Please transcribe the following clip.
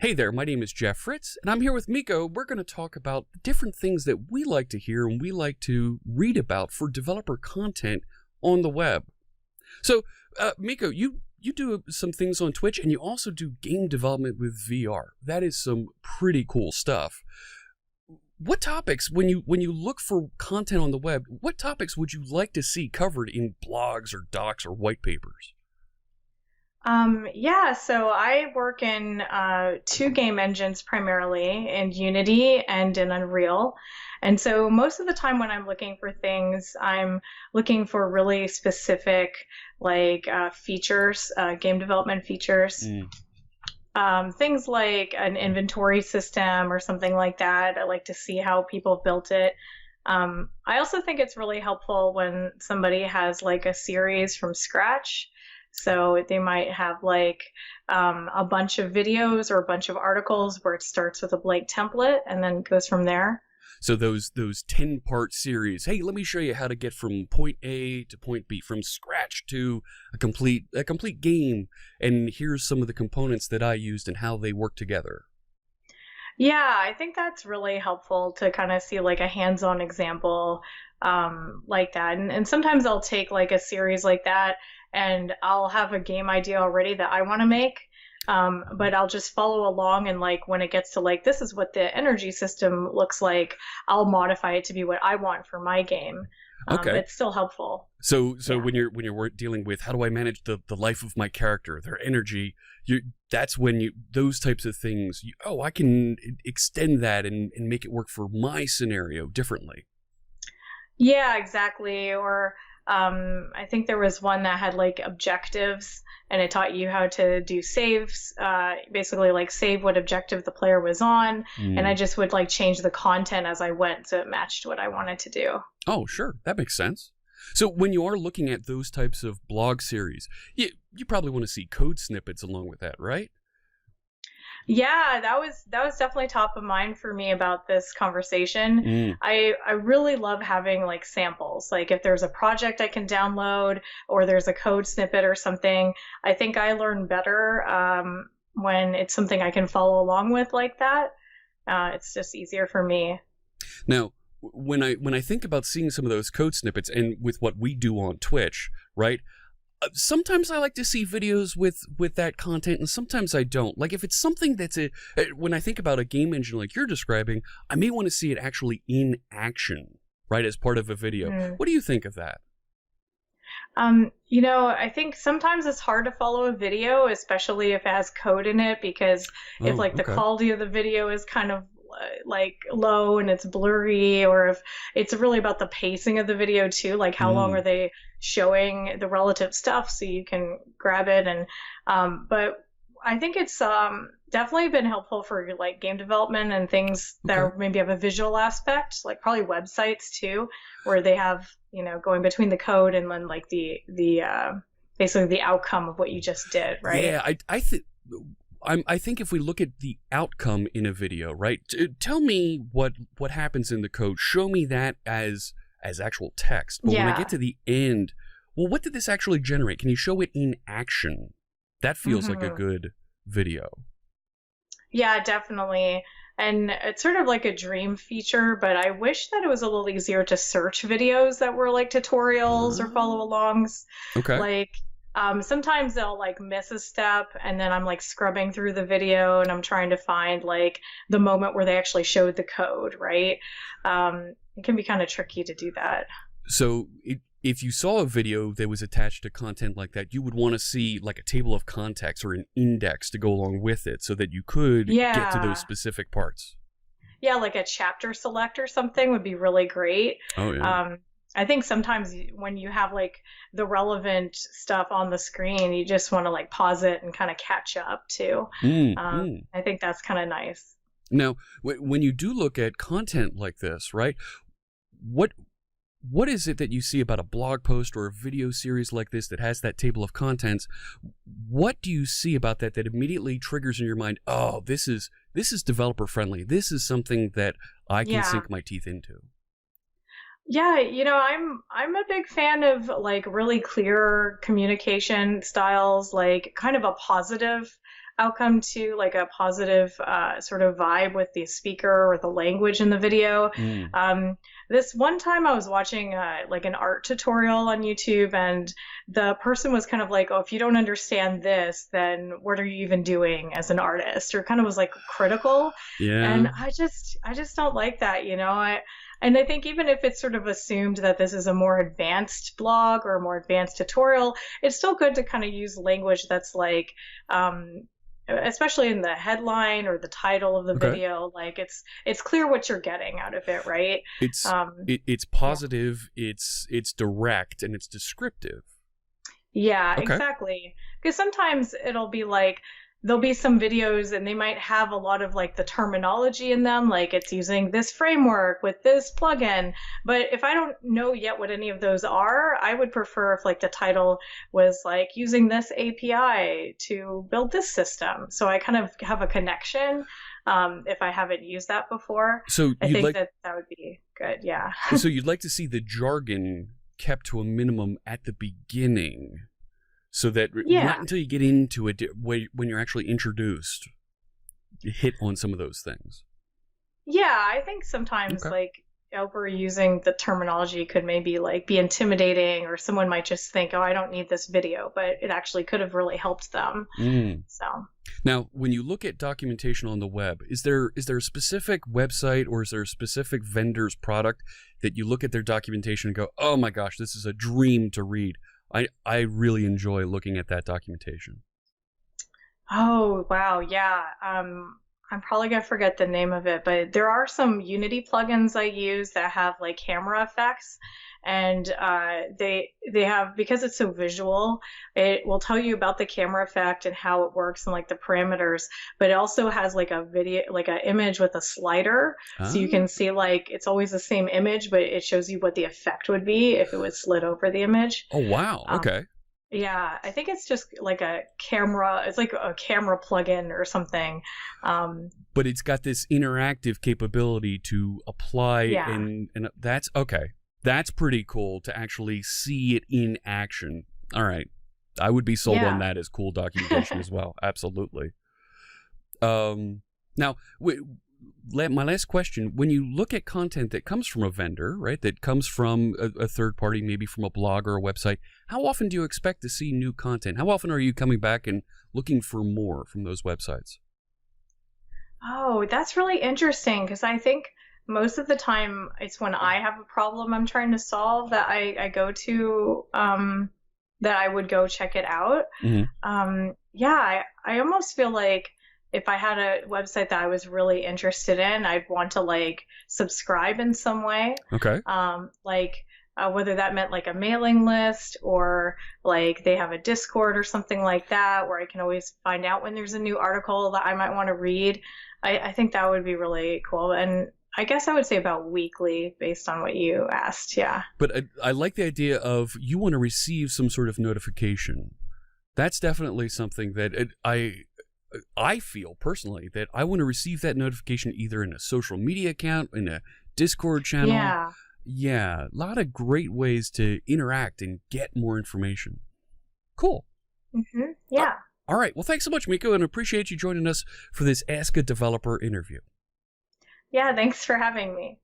Hey there, my name is Jeff Fritz, and I'm here with Miko. We're going to talk about different things that we like to hear and we like to read about for developer content on the web. So, Miko, you do some things on Twitch, and you also do game development with VR. That is some pretty cool stuff. What topics, when you look for content on the web, what topics would you like to see covered in blogs or docs or white papers? So I work in two game engines primarily, in Unity and in Unreal. And so most of the time when I'm looking for things, I'm looking for really specific features, game development features. Things like an inventory system or something like that. I like to see how people built it. I also think it's really helpful when somebody has like a series from scratch. So they might have a bunch of videos or a bunch of articles where it starts with a blank template and then goes from there. So those 10-part series, hey, let me show you how to get from point A to point B, from scratch to a complete game, and here's some of the components that I used and how they work together. Yeah, I think that's really helpful to kind of see like a hands-on example like that. And sometimes I'll take like a series like that and I'll have a game idea already that I want to make. But I'll just follow along, and like when it gets to like this is what the energy system looks like, I'll modify it to be what I want for my game. Okay. It's still helpful. So yeah. when you're dealing with how do I manage the life of my character, their energy, that's when those types of things, I can extend that and make it work for my scenario differently. Yeah, exactly. Or I think there was one that had like objectives, and it taught you how to do saves, basically like save what objective the player was on. And I just would like change the content as I went so it matched what I wanted to do. Oh, sure. That makes sense. So when you are looking at those types of blog series, you probably want to see code snippets along with that, right? Yeah, that was definitely top of mind for me about this conversation. I really love having like samples. Like if there's a project I can download or there's a code snippet or something, I think I learn better when it's something I can follow along with like that. It's just easier for me. Now, when I think about seeing some of those code snippets, and with what we do on Twitch, right? Sometimes I like to see videos with that content, and sometimes I don't. Like if it's something that's when I think about a game engine like you're describing, I may want to see it actually in action, right, as part of a video. What do you think of that? I think sometimes it's hard to follow a video, especially if it has code in it, because if the quality of the video is kind of like low and it's blurry, or if it's really about the pacing of the video too, like how long are they showing the relative stuff so you can grab it. And but I think it's definitely been helpful for like game development and things that are maybe have a visual aspect, like probably websites too, where they have going between the code and then like the basically the outcome of what you just did, right? Yeah, I think if we look at the outcome in a video, right? Tell me what happens in the code. Show me that as actual text. But when I get to the end, well, what did this actually generate? Can you show it in action? That feels like a good video. Yeah, definitely. And it's sort of like a dream feature, but I wish that it was a little easier to search videos that were like tutorials or follow alongs. Okay. Sometimes they'll like miss a step, and then I'm like scrubbing through the video and I'm trying to find like the moment where they actually showed the code, right? It can be kind of tricky to do that. So if you saw a video that was attached to content like that, you would want to see like a table of contents or an index to go along with it so that you could get to those specific parts. Yeah, like a chapter select or something would be really great. Oh, yeah. I think sometimes when you have like the relevant stuff on the screen, you just want to like pause it and kind of catch up too. I think that's kind of nice. Now, when you do look at content like this, right, what is it that you see about a blog post or a video series like this that has that table of contents? What do you see about that immediately triggers in your mind, oh, this is developer friendly. This is something that I can sink my teeth into. Yeah, I'm a big fan of like really clear communication styles, like kind of a positive outcome to like a positive sort of vibe with the speaker or the language in the video. This one time I was watching like an art tutorial on YouTube, and the person was kind of like, oh, if you don't understand this, then what are you even doing as an artist? Or kind of was like critical. Yeah. And I just don't like that, you know. And I think even if it's sort of assumed that this is a more advanced blog or a more advanced tutorial, it's still good to kind of use language that's like, especially in the headline or the title of the video, like it's clear what you're getting out of it, right? It's positive, it's direct, and it's descriptive. Yeah, exactly. Because sometimes it'll be like, there'll be some videos and they might have a lot of like the terminology in them, like it's using this framework with this plugin. But if I don't know yet what any of those are, I would prefer if like the title was like using this API to build this system. So I kind of have a connection if I haven't used that before. So I think that would be good. Yeah. So you'd like to see the jargon kept to a minimum at the beginning, so that not until you get into it, when you're actually introduced, you hit on some of those things. Yeah, I think sometimes like overusing the terminology could maybe like be intimidating, or someone might just think, oh, I don't need this video, but it actually could have really helped them. So now, when you look at documentation on the web, is there a specific website or is there a specific vendor's product that you look at their documentation and go, oh my gosh, this is a dream to read? I really enjoy looking at that documentation. Oh, wow. Yeah. I'm probably going to forget the name of it, but there are some Unity plugins I use that have like camera effects, and they have, because it's so visual, it will tell you about the camera effect and how it works and like the parameters, but it also has like a video, like an image with a slider. So you can see like it's always the same image, but it shows you what the effect would be if it was slid over the image. Oh, wow. Okay. Yeah, I think it's just like a camera. It's like a camera plugin or something. But it's got this interactive capability to apply, and that's okay. That's pretty cool to actually see it in action. All right, I would be sold on that as cool documentation as well. Absolutely. Now, my last question, when you look at content that comes from a vendor, right, that comes from a third party, maybe from a blog or a website, how often do you expect to see new content? How often are you coming back and looking for more from those websites? Oh, that's really interesting, because I think most of the time it's when I have a problem I'm trying to solve that I go to, that I would go check it out. I almost feel like if I had a website that I was really interested in, I'd want to like subscribe in some way. Okay. Whether that meant like a mailing list, or like they have a Discord or something like that, where I can always find out when there's a new article that I might want to read. I think that would be really cool. And I guess I would say about weekly based on what you asked. Yeah. But I like the idea of you want to receive some sort of notification. That's definitely something that I feel personally that I want to receive that notification either in a social media account, in a Discord channel. Yeah, a lot of great ways to interact and get more information. Cool. Yeah. All right. Well, thanks so much, Miko, and appreciate you joining us for this Ask a Developer interview. Yeah, thanks for having me.